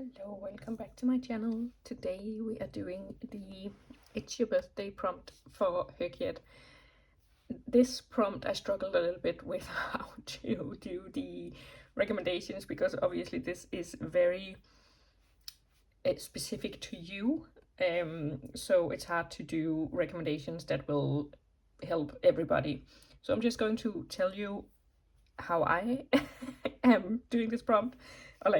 Hello, welcome back to my channel. Today we are doing the It's Your Birthday prompt for HRCYED. This prompt I struggled a little bit with how to do the recommendations because obviously this is very specific to you. So it's hard to do recommendations that will help everybody. So I'm just going to tell you how I am doing this prompt, or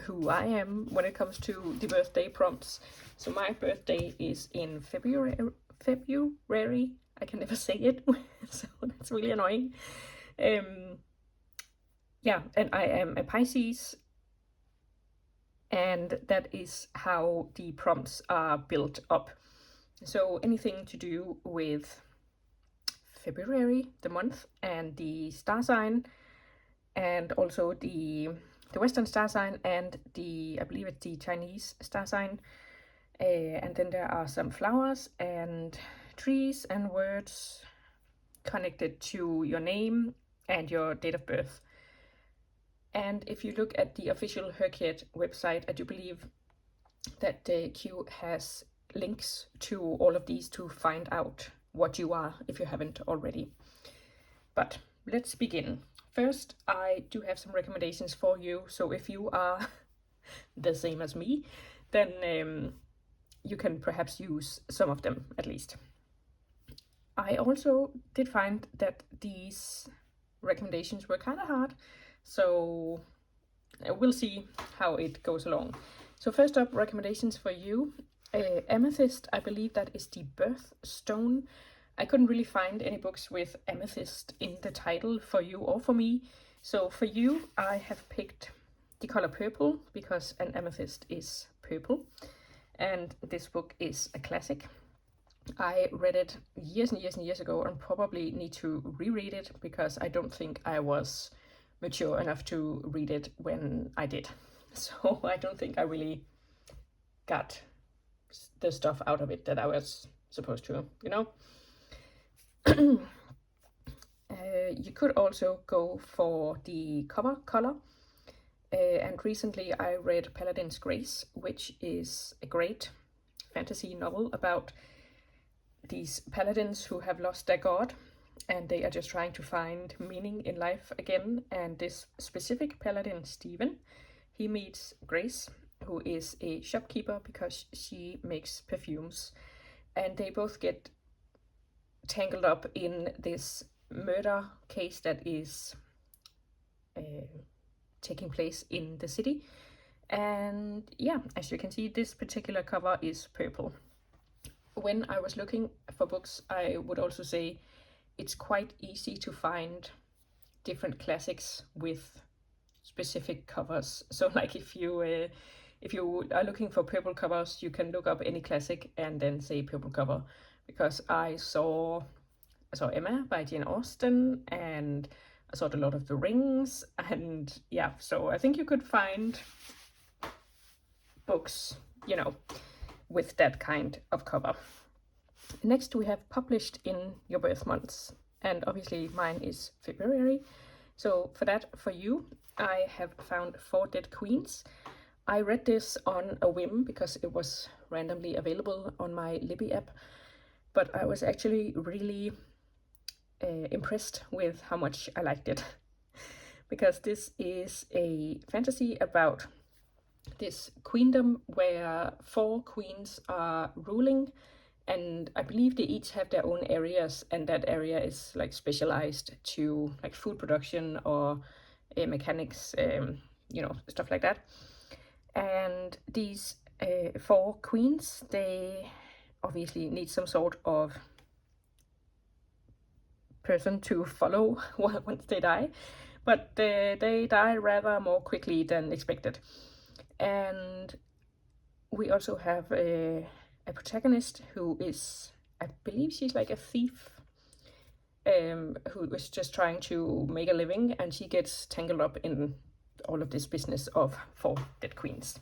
who I am when it comes to the birthday prompts. So my birthday is in February. I can never say it, so that's really annoying. Yeah, and I am a Pisces, and that is how the prompts are built up. So anything to do with February, the month, and the star sign, and also the Western star sign and I believe it's the Chinese star sign. And then there are some flowers and trees and words connected to your name and your date of birth. And if you look at the official HRCYED website, I do believe that Q has links to all of these to find out what you are if you haven't already. But let's begin. First, I do have some recommendations for you. So if you are the same as me, then you can perhaps use some of them at least. I also did find that these recommendations were kind of hard, so we'll see how it goes along. So first up, recommendations for you. Amethyst, I believe that is the birthstone. I couldn't really find any books with amethyst in the title for you or for me. So for you, I have picked the color purple because an amethyst is purple. And this book is a classic. I read it years and years and years ago and probably need to reread it because I don't think I was mature enough to read it when I did. So I don't think I really got the stuff out of it that I was supposed to, you know? You could also go for the cover color. And recently I read Paladin's Grace, which is a great fantasy novel about these paladins who have lost their god and they are just trying to find meaning in life again. And this specific paladin, Stephen, he meets Grace, who is a shopkeeper because she makes perfumes, and they both get tangled up in this murder case that is taking place in the city. And yeah, as you can see, this particular cover is purple. When I was looking for books, I would also say it's quite easy to find different classics with specific covers. So like if you are looking for purple covers, you can look up any classic and then say purple cover, because I saw Emma by Jane Austen, and I saw The Lord of the Rings, and yeah, so I think you could find books, with that kind of cover. Next, we have published in your birth months, and obviously mine is February. So for you, I have found 4 Dead Queens. I read this on a whim because it was randomly available on my Libby app, but I was actually really impressed with how much I liked it, because this is a fantasy about this queendom where 4 queens are ruling, and I believe they each have their own areas, and that area is like specialized to like food production or mechanics, stuff like that. And these 4 queens, they obviously need some sort of person to follow once they die, but they die rather more quickly than expected. And we also have a protagonist who is, I believe she's like a thief, who is just trying to make a living, and she gets tangled up in all of this business of 4 Dead Queens.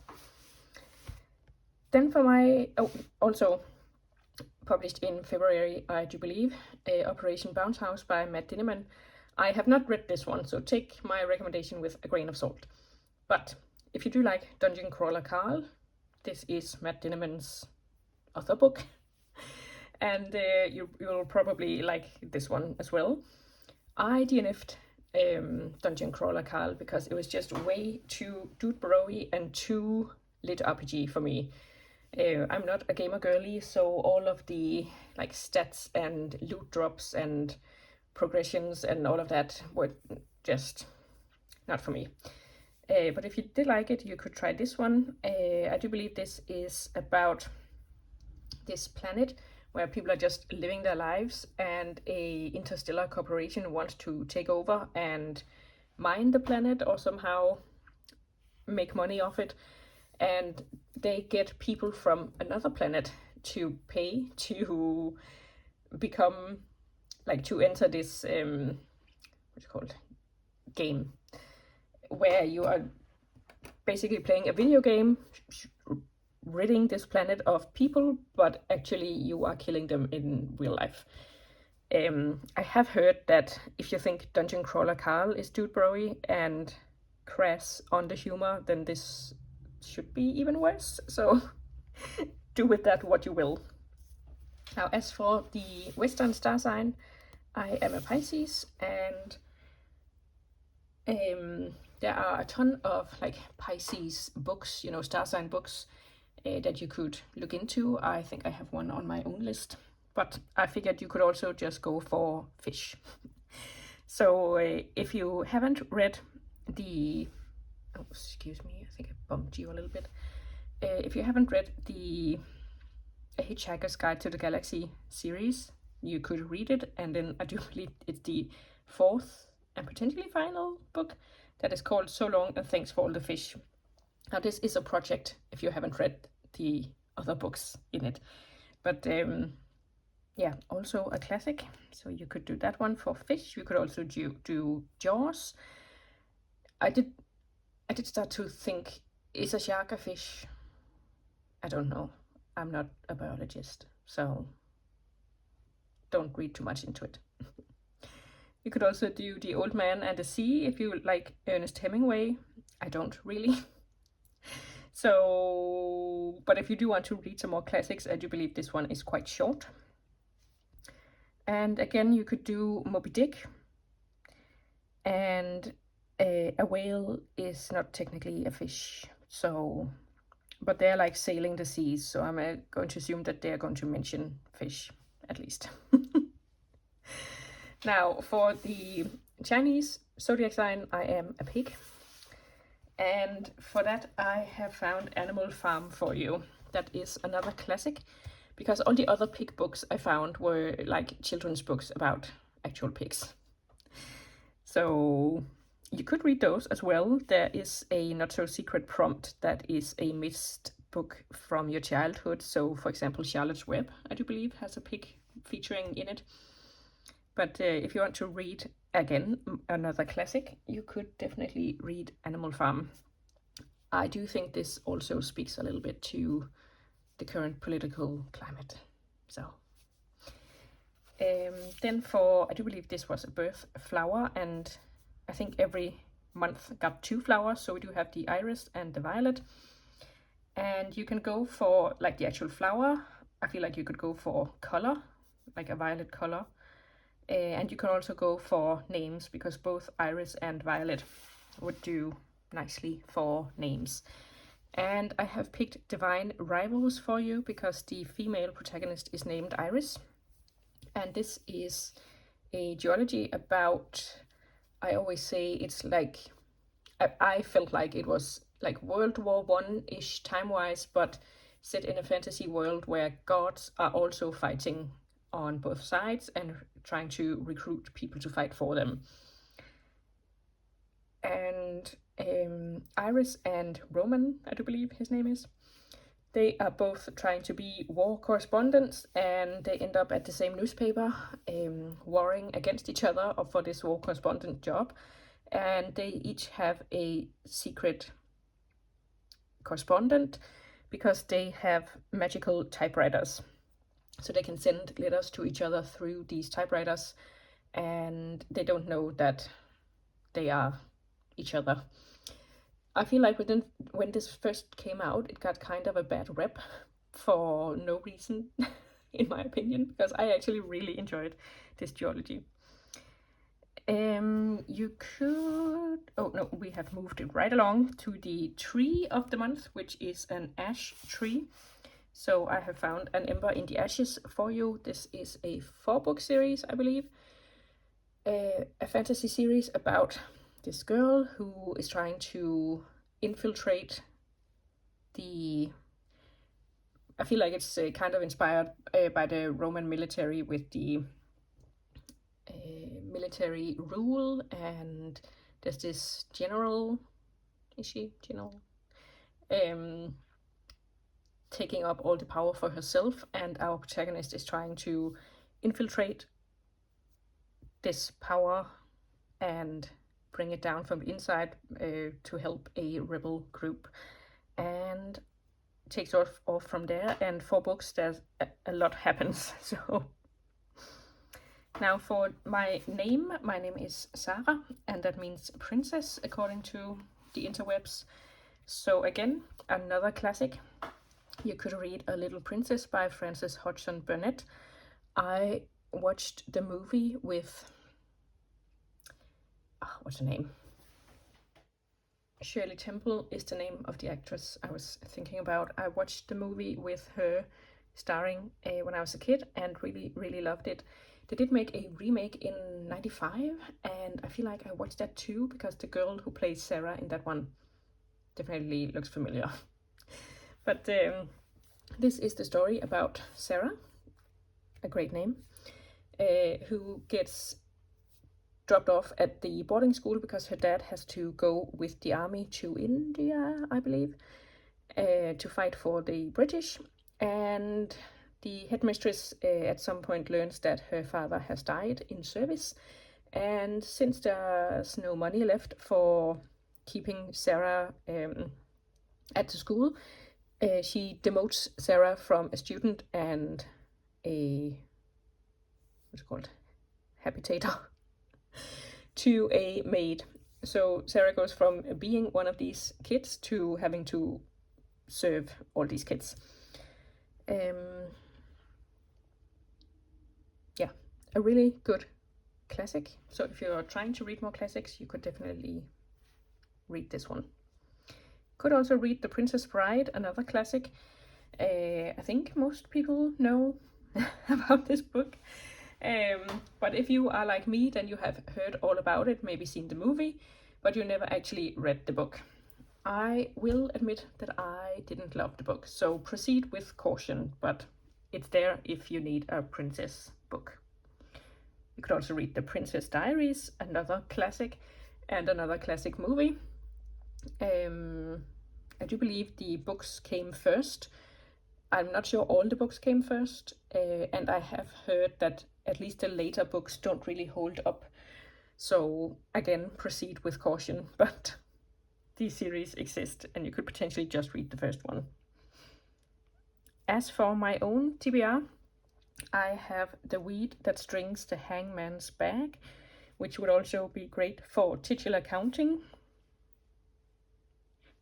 Then for my, also published in February, I do believe, Operation Bounce House by Matt Dinniman. I have not read this one, so take my recommendation with a grain of salt. But if you do like Dungeon Crawler Carl, this is Matt Dinneman's other book. And you'll probably like this one as well. I DNF'd Dungeon Crawler Carl because it was just way too dude bro-y and too lit RPG for me. I'm not a gamer girly, so all of the like stats and loot drops and progressions and all of that were just not for me. But if you did like it, you could try this one. I do believe this is about this planet where people are just living their lives and a interstellar corporation wants to take over and mine the planet or somehow make money off it. And they get people from another planet to pay to become, like, to enter this, what's it called, game, where you are basically playing a video game, ridding this planet of people, but actually you are killing them in real life. I have heard that if you think Dungeon Crawler Carl is dude bro-y and crass on the humor, then this should be even worse, so do with that what you will. Now, as for the Western star sign, I am a Pisces, and there are a ton of like Pisces books, you know, star sign books, that you could look into. I think I have one on my own list, but I figured you could also just go for fish. So if you haven't read the, oh, excuse me, I think I bumped you a little bit. If you haven't read the A Hitchhiker's Guide to the Galaxy series, you could read it, and then I do believe it's the fourth and potentially final book that is called So Long and Thanks for All the Fish. Now, this is a project if you haven't read the other books in it, but yeah, also a classic, so you could do that one for fish. You could also do Jaws. I did start to think, is a shark a fish? I don't know. I'm not a biologist, so don't read too much into it. You could also do The Old Man and the Sea if you like Ernest Hemingway. I don't really. So, but if you do want to read some more classics, I do believe this one is quite short. And again, you could do Moby Dick. And a whale is not technically a fish, so, but they're like sailing the seas, so I'm going to assume that they're going to mention fish, at least. Now, for the Chinese zodiac sign, I am a pig. And for that, I have found Animal Farm for you. That is another classic, because all the other pig books I found were like children's books about actual pigs. So you could read those as well. There is a not so secret prompt that is a missed book from your childhood. So, for example, Charlotte's Web, I do believe, has a pig featuring in it. But if you want to read, again, another classic, you could definitely read Animal Farm. I do think this also speaks a little bit to the current political climate. So, then for, I do believe this was a birth flower, and I think every month got 2 flowers. So we do have the iris and the violet. And you can go for like the actual flower. I feel like you could go for color, like a violet color. And you can also go for names, because both iris and violet would do nicely for names. And I have picked Divine Rivals for you because the female protagonist is named Iris. And this is a duology about, I always say it's like, I felt like it was like World War I-ish time-wise, but set in a fantasy world where gods are also fighting on both sides and trying to recruit people to fight for them. And Iris and Roman, I do believe his name is, they are both trying to be war correspondents, and they end up at the same newspaper, warring against each other for this war correspondent job. And they each have a secret correspondent because they have magical typewriters. So they can send letters to each other through these typewriters, and they don't know that they are each other. I feel like when this first came out, it got kind of a bad rep for no reason, in my opinion, because I actually really enjoyed this duology. You could... Oh, no, we have moved it right along to the tree of the month, which is an ash tree. So I have found An Ember in the Ashes for you. This is a 4-book series, I believe. A fantasy series about this girl who is trying to infiltrate the... I feel like it's kind of inspired by the Roman military, with the military rule, and there's this general, is she general, taking up all the power for herself, and our protagonist is trying to infiltrate this power and bring it down from inside to help a rebel group, and takes off from there. And 4 books, there's a lot happens. So now for my name is Sarah, and that means princess according to the interwebs. So again, another classic. You could read A Little Princess by Frances Hodgson Burnett. I watched the movie with... what's her name? Shirley Temple is the name of the actress I was thinking about. I watched the movie with her starring when I was a kid, and really, really loved it. They did make a remake in 95, and I feel like I watched that too, because the girl who plays Sarah in that one definitely looks familiar. But this is the story about Sarah, a great name, who gets dropped off at the boarding school because her dad has to go with the army to India, I believe, to fight for the British. And the headmistress at some point learns that her father has died in service, and since there's no money left for keeping Sarah at the school, she demotes Sarah from a student and a... what's it called? Habitator to a maid. So Sarah goes from being one of these kids to having to serve all these kids. Yeah, a really good classic. So if you're trying to read more classics, you could definitely read this one. Could also read The Princess Bride, another classic. I think most people know about this book. But if you are like me, then you have heard all about it, maybe seen the movie, but you never actually read the book. I will admit that I didn't love the book, so proceed with caution, but it's there if you need a princess book. You could also read The Princess Diaries, another classic, and another classic movie. I do believe the books came first. I'm not sure all the books came first, and I have heard that at least the later books don't really hold up. So again, proceed with caution, but these series exist, and you could potentially just read the first one. As for my own TBR, I have The Weed That Strings the Hangman's Bag, which would also be great for titular counting,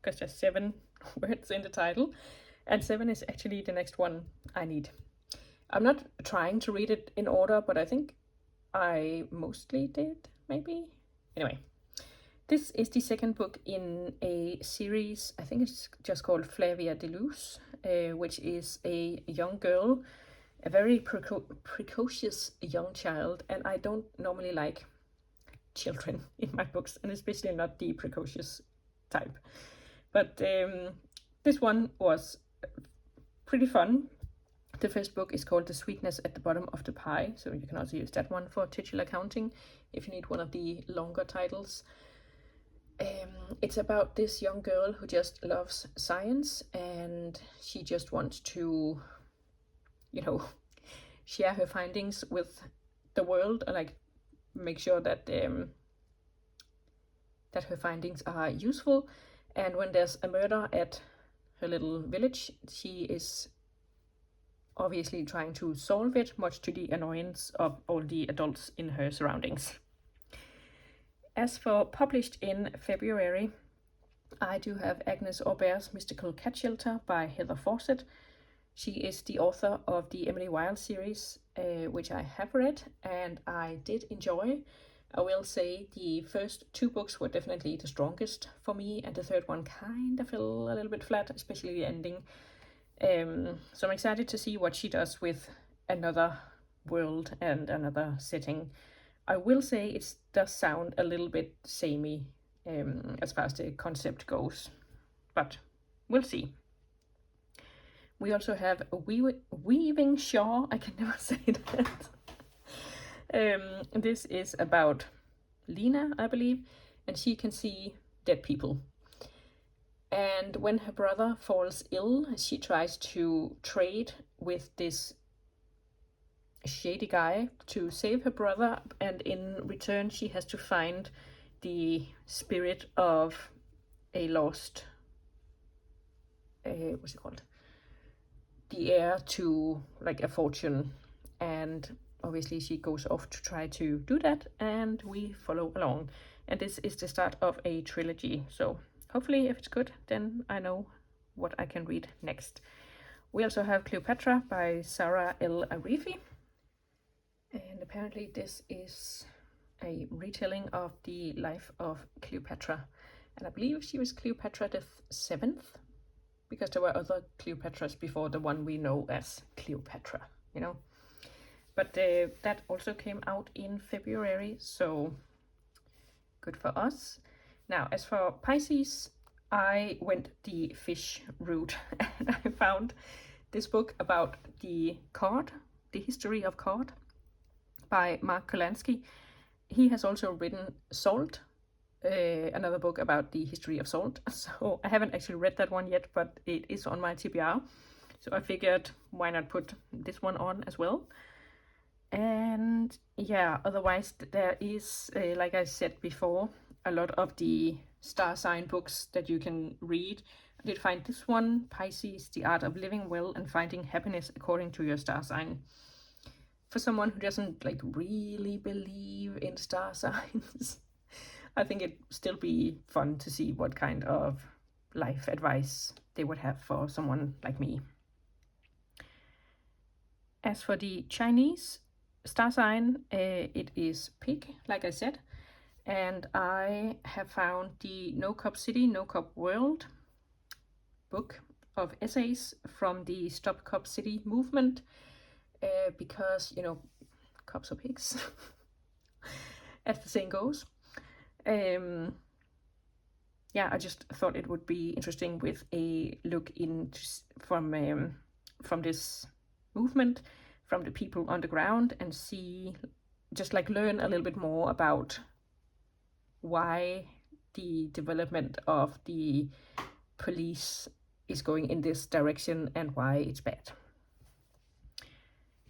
because there's 7 words in the title, and 7 is actually the next one I need. I'm not trying to read it in order, but I think I mostly did, maybe? Anyway, this is the second book in a series, I think it's just called Flavia de Luz, which is a young girl, a very precocious young child, and I don't normally like children in my books, and especially not the precocious type. But this one was pretty fun. The first book is called The Sweetness at the Bottom of the Pie, so you can also use that one for titular counting if you need one of the longer titles. It's about this young girl who just loves science, and she just wants to, share her findings with the world, and like make sure that that her findings are useful. And when there's a murder at her little village, she is obviously trying to solve it, much to the annoyance of all the adults in her surroundings. As for published in February, I do have Agnes Auber's Mystical Cat Shelter by Heather Fawcett. She is the author of the Emily Wilde series, which I have read and I did enjoy. I will say the first 2 books were definitely the strongest for me, and the third one kind of fell a little bit flat, especially the ending. So I'm excited to see what she does with another world and another setting. I will say it does sound a little bit samey as far as the concept goes, but we'll see. We also have Weaving Shaw. I can never say that. This is about Lena, I believe, and she can see dead people. And when her brother falls ill, she tries to trade with this shady guy to save her brother, and in return she has to find the spirit of a lost, what's it called? The heir to like a fortune, and obviously she goes off to try to do that, and we follow along. And this is the start of a trilogy, so hopefully if it's good, then I know what I can read next. We also have Cleopatra by Sarah L. Arifi, and apparently this is a retelling of the life of Cleopatra, and I believe she was Cleopatra the 7th, because there were other Cleopatras before the one we know as Cleopatra, you know. But that also came out in February, so good for us. Now, as for Pisces, I went the fish route and I found this book about the card, the history of card, by Mark Kolansky. He has also written Salt, another book about the history of salt. So I haven't actually read that one yet, but it is on my TBR. So I figured why not put this one on as well. And yeah, otherwise there is, like I said before, a lot of the star sign books that you can read. I did find this one, Pisces, The Art of Living Well and Finding Happiness According to Your Star Sign. For someone who doesn't like really believe in star signs, I think it'd still be fun to see what kind of life advice they would have for someone like me. As for the Chinese star sign, it is Pig, like I said, and I have found the No Cup City, No Cup World book of essays from the Stop Cup City movement, because, you know, cups are pigs, as the saying goes. Yeah, I just thought it would be interesting with a look in from this movement, from the people on the ground, and see, just like learn a little bit more about why the development of the police is going in this direction and why it's bad.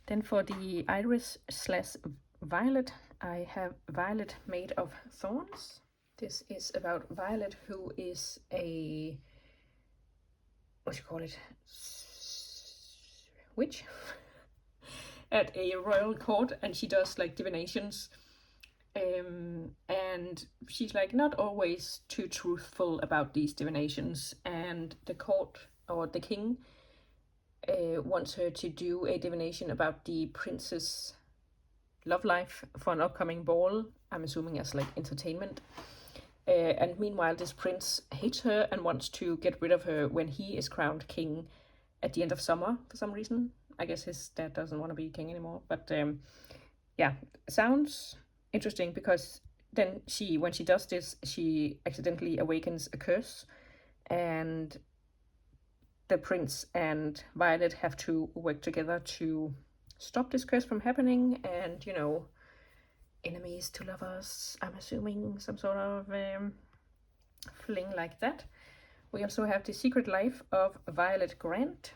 Then for the Iris/Violet, I have Violet Made of Thorns. This is about Violet, who is a, what you call it, witch at a royal court, and she does like divinations, and she's like not always too truthful about these divinations, and the court, or the king, wants her to do a divination about the prince's love life for an upcoming ball, I'm assuming as like entertainment. And meanwhile, this prince hates her and wants to get rid of her when he is crowned king at the end of summer for some reason. I guess his dad doesn't want to be king anymore. But yeah, sounds interesting, because then when she does this, she accidentally awakens a curse, and the prince and Violet have to work together to stop this curse from happening, and, you know, enemies to lovers, I'm assuming, some sort of fling like that. We also have The Secret Life of Violet Grant.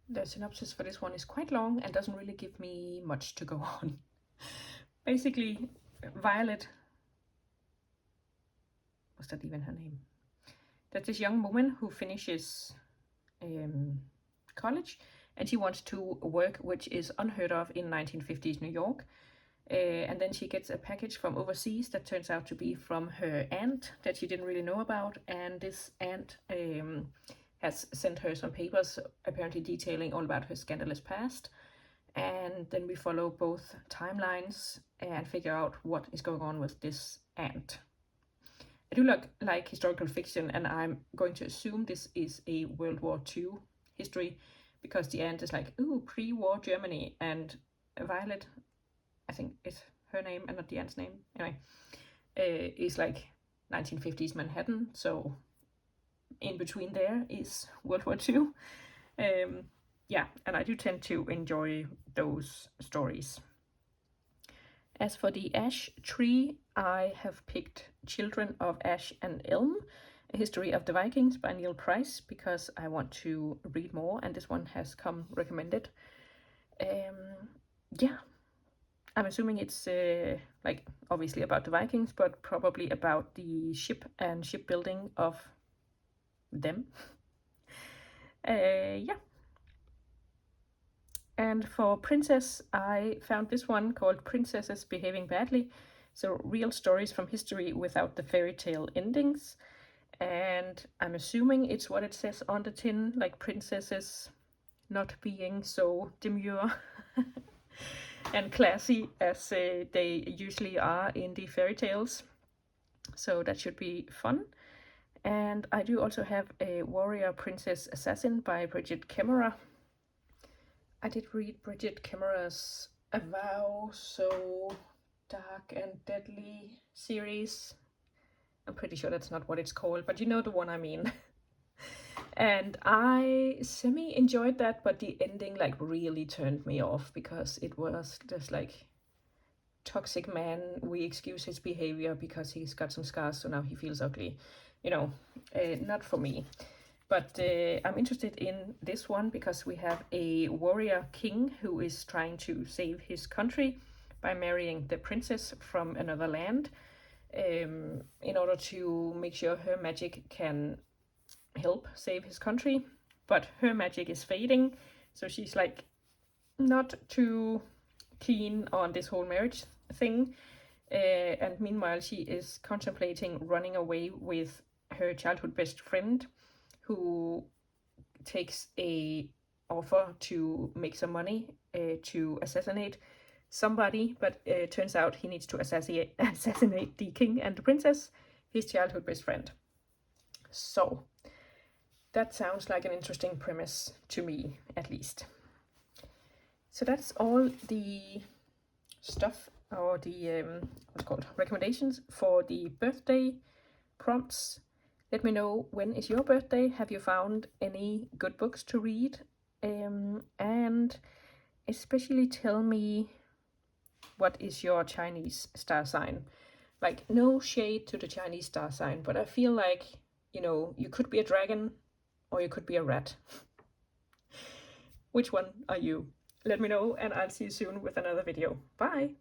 The synopsis for this one is quite long and doesn't really give me much to go on. Basically, Violet, was that even her name? That's this young woman who finishes college, and she wants to work, which is unheard of in 1950s New York. And then she gets a package from overseas that turns out to be from her aunt that she didn't really know about, and this aunt has sent her some papers apparently detailing all about her scandalous past. And then we follow both timelines and figure out what is going on with this aunt. I do like historical fiction, and I'm going to assume this is a World War II history, because the aunt is like, ooh, pre-war Germany, and Violet, I think is her name and not the aunt's name, anyway, is like 1950s Manhattan, so in between there is World War II. Yeah, and I do tend to enjoy those stories. As for the ash tree, I have picked Children of Ash and Elm, A History of the Vikings by Neil Price, because I want to read more, and this one has come recommended. Yeah, I'm assuming it's like obviously about the Vikings, but probably about the ship and shipbuilding of them. Yeah. And for princess, I found this one called Princesses Behaving Badly. So real stories from history without the fairy tale endings. And I'm assuming it's what it says on the tin, like princesses not being so demure and classy as they usually are in the fairy tales. So that should be fun. And I do also have a Warrior Princess Assassin by Bridget Kemmerer. I did read Bridget Kemmerer's A Vow So Dark and Deadly series. I'm pretty sure that's not what it's called, but you know the one I mean. And I semi-enjoyed that, but the ending like really turned me off, because it was just like, toxic man, we excuse his behavior because he's got some scars, so now he feels ugly. You know, not for me. But I'm interested in this one because we have a warrior king who is trying to save his country by marrying the princess from another land, in order to make sure her magic can help save his country. But her magic is fading, so she's like not too keen on this whole marriage thing. And meanwhile, she is contemplating running away with her childhood best friend, who takes a offer to make some money to assassinate somebody, but it turns out he needs to assassinate the king and the princess, his childhood best friend. So that sounds like an interesting premise to me, at least. So that's all the stuff, or the what's called recommendations for the birthday prompts. Let me know, when is your birthday? Have you found any good books to read? And especially tell me, what is your Chinese star sign? Like, no shade to the Chinese star sign, but I feel like, you know, you could be a dragon or you could be a rat. Which one are you? Let me know, and I'll see you soon with another video. Bye!